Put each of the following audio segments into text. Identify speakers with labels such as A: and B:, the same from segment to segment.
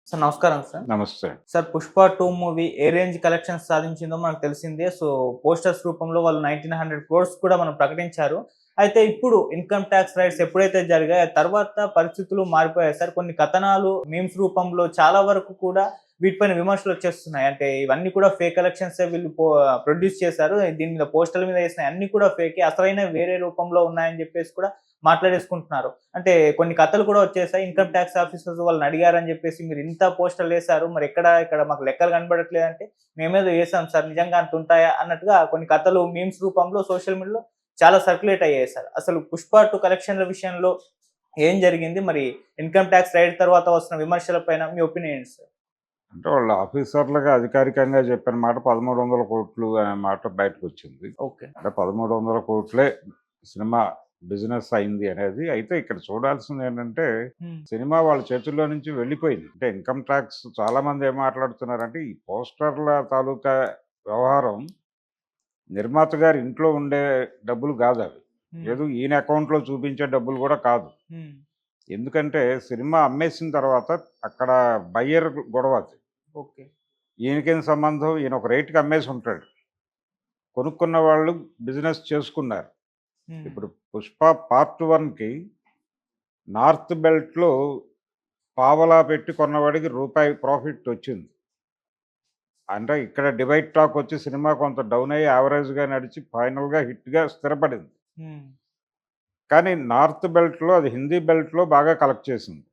A: Sir నమస్కారం sir.
B: నమస్తే.
A: Sir 'Pushpa 2' movie ఏ range collections సాధించిందో మనకు తెలిసిందే. సో, పోస్టర్స్ రూపంలో వాళ్ళు 1900 క్రోర్స్ కూడా మనం ప్రకటించారు. అయితే ఇప్పుడు ఇన్‌కమ్ టాక్స్ రైట్స్ ఎప్పుడైతే జరిగాయో తర్వాత పరిస్థితులు మారిపోయాయి సార్. కొన్ని కథనాలు మీమ్స్ రూపంలో చాలా వరకు కూడా వీటిపైన విమర్శలొచ్చేస్తున్నాయి. అంటే ఇవన్నీ కూడా ఫేక్ కలెక్షన్సే వీళ్ళు ప్రొడ్యూస్ చేశారు. దీని మీద పోస్టర్‌ల మీద ఏసినయి అన్నీ కూడా ఫేకే. అసలైనవి వేరే రూపంలో ఉన్నాయని జెప్పేసి కూడా మాట్లాడేసుకుంటున్నారు. అంటే కొన్ని కథలు కూడా వచ్చేసాయి. ఇన్‌కమ్ టాక్స్ ఆఫీసర్స్ వాళ్ళని అడిగారని జెప్పేసి మీరు ఇంత పోస్టర్‌లేసారు. మరి ఇక్కడ మాకు లెక్కలు కనబడట్లేదంటే మేమేదో ఏసాం సార్ నిజంగా అంతుంటాయా అన్నట్టుగా కొన్ని కథలు మీమ్స్ రూపంలో సోషల్ మీడియాలో చాలా సర్క్యులేట్ అయ్యాయి సార్. అసలు 'పుష్ప 2' కలెక్షన్‌ల విషయంలో ఏం జరిగింది? మరి ఇన్‌కమ్ టాక్స్ రైడ్ తర్వాత వస్తున్న విమర్శల పైన మీ ఒపీనియన్ ఏంటి సార్?
B: అంటే వాళ్ళు ఆఫీసర్లుగా అధికారికంగా చెప్పిన మాట 1300,00,00,000 అనే మాట బయటకొచ్చింది.
A: ఓకే.
B: అంటే 1300,00,00,000 సినిమా బిజినెస్ అయింది అనేది. అయితే ఇక్కడ చూడాల్సిందేంటంటే,
A: హ్మ్.
B: సినిమా వాళ్ళ చేతుల్లో నుంచి వెళ్ళిపోయింది. అంటే ఇన్‌కమ్ టాక్స్ చాలామంది ఏం మాట్లాడుతున్నారంటే, ఈ పోస్టర్ల తాలూకా వ్యవహారం నిర్మాత గారి ఇంట్లో ఉండే డబ్బులు కాదవి.
A: హ్మ్.
B: ఏదో ఈయన అకౌంట్‌లో చూపించే డబ్బులు కూడా కాదు.
A: హ్మ్.
B: ఎందుకంటే సినిమా అమ్మేసిన తర్వాత అక్కడ బయ్యర్ గొడవ అది.
A: ఓకే.
B: ఈయనకేం సంబంధం? ఈయన ఒక రేట్‌కి అమ్మేసి ఉంటాడు. కొనుక్కున్న వాళ్ళు బిజినెస్ చేసుకున్నారు.
A: హ్మ్.
B: ఇప్పుడు 'పుష్ప పార్ట్ 1'కి నార్త్ బెల్ట్‌లో పావలా పెట్టి కొన్నవాడికి రూపాయి ప్రాఫిట్ వచ్చింది. అంటే ఇక్కడ డివైడ్ టాక్ వచ్చి సినిమా కొంత డౌన్ అయ్యి యావరేజ్‌గా నడిచి ఫైనల్‌గా హిట్‌గా స్థిరపడింది.
A: హ్మ్.
B: కానీ నార్త్ బెల్ట్‌లో అది హిందీ బెల్ట్‌లో బాగా కలెక్ట్ చేసింది.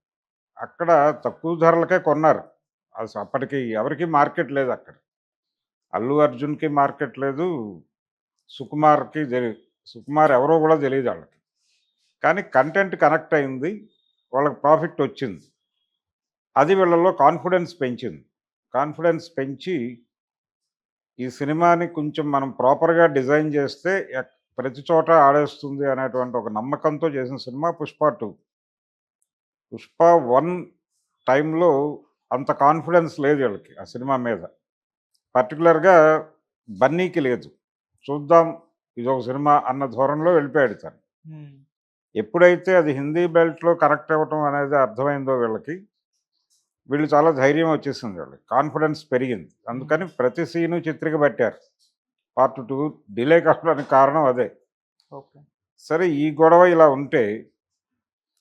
B: అక్కడ తక్కువ ధరలకే కొన్నారు. అప్పటికి ఎవరికీ మార్కెట్ లేదక్కడ. అల్లు అర్జున్‌కి మార్కెట్ లేదు. సుకుమార్‌కి తెలీదు. సుకుమార్ ఎవరో గూడా తెలీదాళ్ళకి. కానీ కంటెంట్ కనెక్ట్ అయింది. వాళ్ళకి ప్రాఫిట్ వచ్చింది. అది వీళ్ళలో కాన్ఫిడెన్స్ పెంచింది. కాన్ఫిడెన్స్ పెంచి ఈ సినిమాని కొంచెం మనం ప్రాపర్‌గా డిజైన్ చేస్తే ప్రతి చోట ఆడేస్తుంది అనేటువంటి ఒక నమ్మకంతో చేసిన సినిమా 'పుష్ప 2'. 'పుష్ప 1' టైంలో అంత కాన్ఫిడెన్స్ లేదు వీళ్ళకి ఆ సినిమా మీద. పర్టిక్యులర్‌గా బన్నీకి లేదు. చూద్దాం ఇదొక సినిమా అన్న ధోరణిలో వెళ్ళిపోయాడు తను.
A: హ్మ్.
B: ఎప్పుడైతే అది హిందీ బెల్ట్‌లో కనెక్ట్ అవ్వటం అనేది అర్థమైందో వీళ్ళకి, వీళ్ళు చాలా ధైర్యం వచ్చేసింది వీళ్ళకి. కాన్ఫిడెన్స్ పెరిగింది.
A: హ్మ్.
B: అందుకని ప్రతి సీను చిత్రీకబట్టారు. పార్ట్ 2 డిలే కావడానికి కారణం అదే.
A: ఓకే.
B: సరే ఈ గొడవ ఇలా ఉంటే,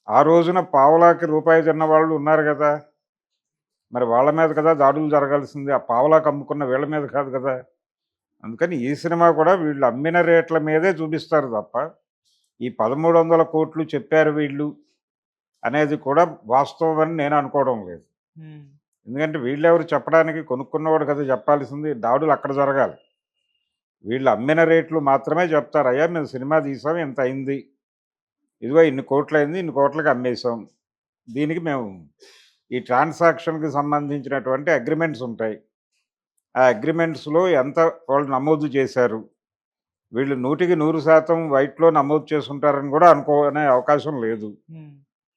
B: ఆ రోజున పావలాకి రూపాయి తిన్న వాళ్ళు ఉన్నారు గదా! మరి వాళ్ళ మీద కదా దాడులు జరగాల్సింది. ఆ పావలాకి అమ్ముకున్న వీళ్ళ మీద కాదు కదా! అందుకని ఈ సినిమా కూడా వీళ్ళు అమ్మిన రేట్ల మీదే చూపిస్తారు తప్ప, ఈ 1300,00,00,000 చెప్పారు వీళ్ళు అనేది కూడా వాస్తవం అని నేను అనుకోవడం లేదు.
A: హ్మ్.
B: ఎందుకంటే వీళ్ళెవరు చెప్పడానికి, కొనుక్కున్నవాడు కదా చెప్పాల్సింది. దాడులు అక్కడ జరగాలి. వీళ్ళు అమ్మిన రేట్లు మాత్రమే చెప్తారు. అయ్యా మేము సినిమా తీసాం ఇంత అయింది. ఇదిగో ఇన్ని కోట్లయింది, ఇన్ని కోట్లకి అమ్మేసాం. దీనికి మేము ఈ ట్రాన్సాక్షన్‌కి సంబంధించినటువంటి అగ్రీమెంట్స్ ఉంటాయి. ఆ అగ్రీమెంట్స్‌లో ఎంత వాళ్ళు నమోదు చేశారు. వీళ్ళు 100కి 100% వైట్‌లో నమోదు చేసుంటారని కూడా అనుకోనే అవకాశం లేదు.
A: హ్మ్.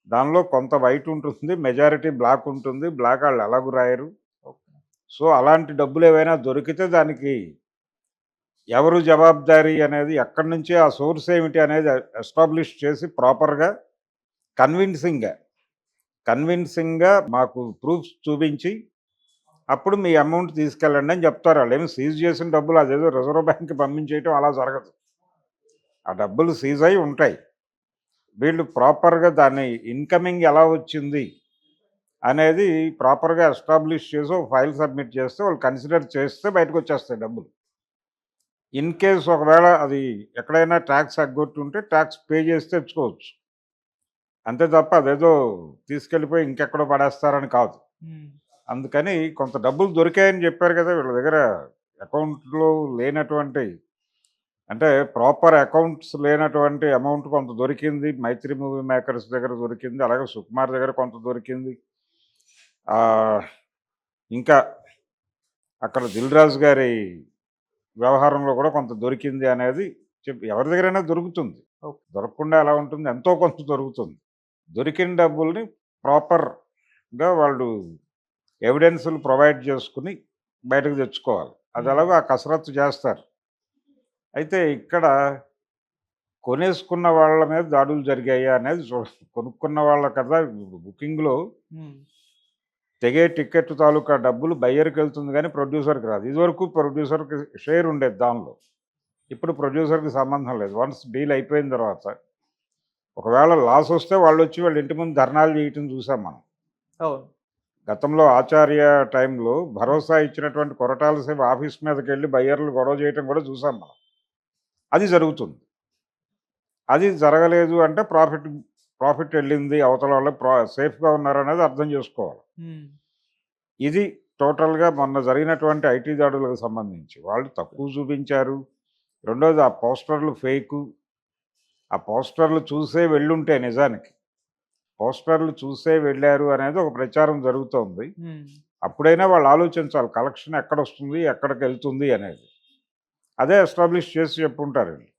B: దానిలో కొంత వైట్ ఉంటుంది. మెజారిటీ బ్లాక్ ఉంటుంది. బ్లాక్ ఆళ్ళు ఎలాగూ రాయరు.
A: ఓకే.
B: సో, అలాంటి డబ్బులేవైనా దొరికితే దానికి ఎవరు జవాబుదారీ అనేది ఎక్కడి నుంచి ఆ సోర్స్ ఏమిటి అనేది ఎస్టాబ్లిష్ చేసి ప్రాపర్‌గా కన్విన్సింగ్‌గా, కన్విన్సింగ్‌గా మాకు ప్రూఫ్స్ చూపించి అప్పుడు మీ అమౌంట్ తీసుకెళ్ళండి అని చెప్తారు. ఆళ్ళేమి సీజ్ చేసిన డబ్బులు అదేదో రిజర్వ్ బ్యాంక్‌కి పంపించేయటం అలా జరగదు. ఆ డబ్బులు సీజ్ అయ్యి ఉంటాయి. వీళ్ళు ప్రాపర్‌గా దాన్ని ఇన్‌కమింగ్ ఎలా వచ్చింది అనేది ప్రాపర్‌గా ఎస్టాబ్లిష్ చేసి ఒక ఫైల్ సబ్మిట్ చేస్తే వాళ్ళు కన్సిడర్ చేస్తే బయటకొచ్చేస్తాయి డబ్బులు. ఇన్ కేస్ ఒకవేళ అది ఎక్కడైనా టాక్స్ ఎగ్గొట్టుంటే టాక్స్ పే చేసి తెచ్చుకోవచ్చు. అంతే తప్ప అదేదో తీసుకెళ్ళిపోయి ఇంకెక్కడో పడేస్తారని కాదు.
A: హ్మ్.
B: అందుకని కొంత డబ్బులు దొరికాయని చెప్పారు కదా! వీళ్ళ దగ్గర అకౌంట్‌లో లేనటువంటి అంటే ప్రాపర్ అకౌంట్స్ లేనటువంటి అమౌంట్ కొంత దొరికింది. 'మైత్రి మూవీ మేకర్స్' దగ్గర దొరికింది. అలాగే 'సుకుమార్' దగ్గర కొంత దొరికింది. ఆహ్, ఇంకా అక్కడ 'దిల్ రాజు' గారి వ్యవహారంలో కూడా కొంత దొరికింది అనేది ఎవరి దగ్గరైనా దొరుకుతుంది.
A: ఓకే.
B: దొరకకుండా ఎలా ఉంటుంది? ఎంతో కొంత దొరుకుతుంది. దొరికిన డబ్బుల్ని ప్రాపర్‌గా వాళ్ళు ఎవిడెన్సులు ప్రొవైడ్ చేసుకొని బయటకు తెచ్చుకోవాలి. అది
A: హ్మ్.
B: ఎలాగో ఆ కసరత్తు చేస్తారు. అయితే ఇక్కడ కొనేసుకున్న వాళ్ళ మీద దాడులు జరిగాయా అనేది కొనుక్కున్న వాళ్ళ కదా బుకింగ్‌లో
A: హ్మ్.
B: తెగే టికెట్ తాలూకా డబ్బులు బయ్యర్కి వెళ్తుంది కానీ ప్రొడ్యూసర్కి రాదు. ఇదివరకు ప్రొడ్యూసర్కి షేర్ ఉండేది దానిలో. ఇప్పుడు ప్రొడ్యూసర్కి సంబంధం లేదు. వన్స్ డీల్ అయిపోయిన తర్వాత ఒకవేళ లాస్ వస్తే వాళ్ళొచ్చి వాళ్ళ ఇంటి ముందు ధర్నాలు చేయటం చూసాం మనం.
A: అవును.
B: గతంలో ఆచార్య టైంలో భరోసా ఇచ్చినటువంటి కొరటాల శివ ఆఫీస్ మీదకి వెళ్ళి బయ్యర్లు గొడవ చేయటం కూడా చూసాం మనం. అది జరుగుతుంది. అది జరగలేదు అంటే ప్రాఫిట్ వెళ్ళింది, అవతల వాళ్ళకి సేఫ్గా ఉన్నారనేది అర్థం చేసుకోవాలి.
A: హ్మ్.
B: ఇది టోటల్గా మొన్న జరిగినటువంటి ఐటీ దాడులకు సంబంధించి వాళ్ళు తక్కువ చూపించారు. రెండోది ఆ పోస్టర్లు ఫేకు. ఆ పోస్టర్లు చూసే వెళ్ళుంటే నిజానికి పోస్టర్లు చూసే వెళ్ళారు అనేది ఒక ప్రచారం జరుగుతోంది.
A: హ్మ్.
B: అప్పుడైనా వాళ్ళు ఆలోచించాలి కలెక్షన్ ఎక్కడొస్తుంది, ఎక్కడికి వెళ్తుంది అనేది. అదే ఎస్టాబ్లిష్ చేసి చెప్పుంటారు వీళ్ళు.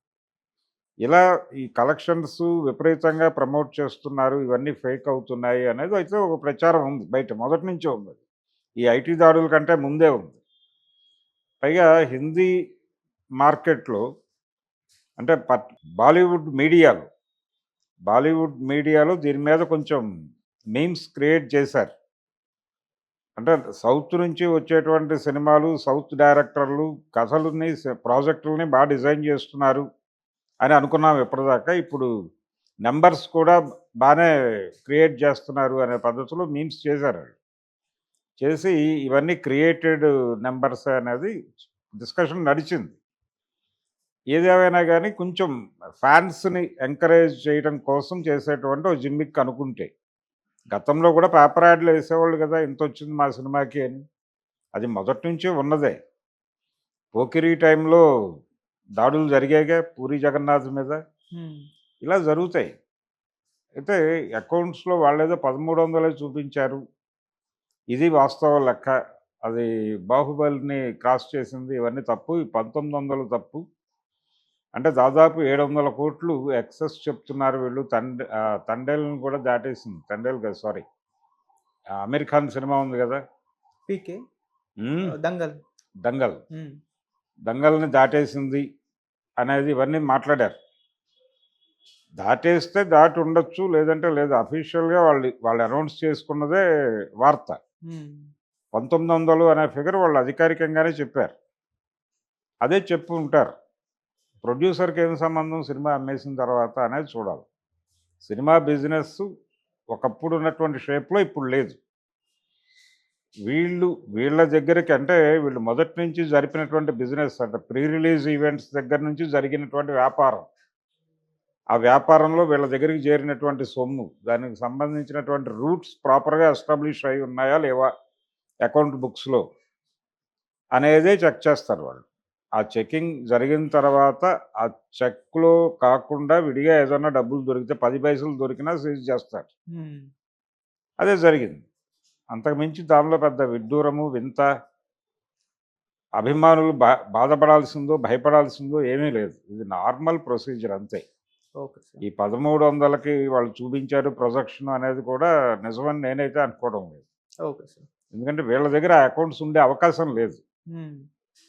B: ఇలా ఈ కలెక్షన్స్ విపరీతంగా ప్రమోట్ చేస్తున్నారు, ఇవన్నీ ఫేక్ అవుతున్నాయి అనేది అయితే ఒక ప్రచారం ఉంది బయట, మొదటి నుంచే ఉంది. ఈ ఐటీ దాడుల కంటే ముందే ఉంది. పైగా హిందీ మార్కెట్లో అంటే బాలీవుడ్ మీడియాలో దీని మీద కొంచెం మీమ్స్ క్రియేట్ చేశారు. అంటే సౌత్ నుంచి వచ్చేటువంటి సినిమాలు, సౌత్ డైరెక్టర్లు కథలని, ప్రాజెక్టులని బాగా డిజైన్ చేస్తున్నారు అని అనుకున్నాం ఇప్పటిదాకా. ఇప్పుడు నెంబర్స్ కూడా బాగానే క్రియేట్ చేస్తున్నారు అనే పద్ధతిలో మీమ్స్ చేశారు వాళ్ళు. చేసి ఇవన్నీ క్రియేటెడ్ నెంబర్స్ అనేది డిస్కషన్ నడిచింది. ఏదేమైనా కానీ కొంచెం ఫ్యాన్స్ని ఎంకరేజ్ చేయడం కోసం చేసేటువంటి ఒక జిమ్మిక్ అనుకుంటే, గతంలో కూడా పేపర్ యాడ్లు వేసేవాళ్ళు కదా, ఇంత వచ్చింది మా సినిమాకి అని. అది మొదటి నుంచే ఉన్నదే. పోకిరి టైంలో దాడులు జరిగాయిగా పూరి జగన్నాథ్ మీద.
A: హ్మ్.
B: ఇలా జరుగుతాయి. అయితే అకౌంట్స్లో వాళ్ళేదో 1300 చూపించారు. ఇది వాస్తవ లెక్క. అది బాహుబలిని క్రాస్ చేసింది, ఇవన్నీ తప్పు. ఈ 1900 తప్పు. అంటే దాదాపు 700 కోట్లు ఎక్సెస్ చెప్తున్నారు వీళ్ళు. తండేల్ని కూడా దాటేసింది. తండేల్ కాదు, సారీ, అమీర్ ఖాన్ సినిమా ఉంది కదా,
A: పీకే.
B: హ్మ్,
A: దంగల్.
B: దంగల్.
A: హ్మ్.
B: దంగల్ని దాటేసింది అనేది ఇవన్నీ మాట్లాడారు. దాటేస్తే దాటి ఉండొచ్చు, లేదంటే లేదు. అఫీషియల్గా వాళ్ళు అనౌన్స్ చేసుకున్నదే వార్త.
A: హ్మ్.
B: 1900 అనే ఫిగర్ వాళ్ళు అధికారికంగానే చెప్పారు. అదే చెప్పు ఉంటారు. ప్రొడ్యూసర్కి ఏం సంబంధం సినిమా అమ్మేసిన తర్వాత అనేది చూడాలి. సినిమా బిజినెస్ ఒకప్పుడు ఉన్నటువంటి షేప్లో ఇప్పుడు లేదు. వీళ్ళ దగ్గరికి అంటే వీళ్ళు మొదటి నుంచి జరిపినటువంటి బిజినెస్ అంటే ప్రీ రిలీజ్ ఈవెంట్స్ దగ్గర నుంచి జరిగినటువంటి వ్యాపారం. ఆ వ్యాపారంలో వీళ్ళ దగ్గరికి చేరినటువంటి సొమ్ము, దానికి సంబంధించినటువంటి రూట్స్ ప్రాపర్గా ఎస్టాబ్లిష్ అయి ఉన్నాయా లేవా అకౌంట్ బుక్స్లో అనేదే చెక్ చేస్తారు వాళ్ళు. ఆ చెకింగ్ జరిగిన తర్వాత ఆ చెక్లో కాకుండా విడిగా ఏదైనా డబ్బులు దొరికితే 10 పైసలు దొరికినా సీజ్ చేస్తారు.
A: హ్మ్.
B: అదే జరిగింది. అంతకుమించి దానిలో పెద్ద విడ్డూరము, వింత, అభిమానులు బాధపడాల్సిందో భయపడాల్సిందో ఏమీ లేదు. ఇది నార్మల్ ప్రొసీజర్ అంతే.
A: Okay sir.
B: ఈ 1300కి వాళ్ళు చూపించారు ప్రొజెక్షన్ అనేది కూడా నిజమని నేనైతే అనుకోవడం లేదు.
A: Okay sir.
B: ఎందుకంటే వీళ్ళ దగ్గర అకౌంట్స్ ఉండే అవకాశం లేదు.
A: హ్మ్.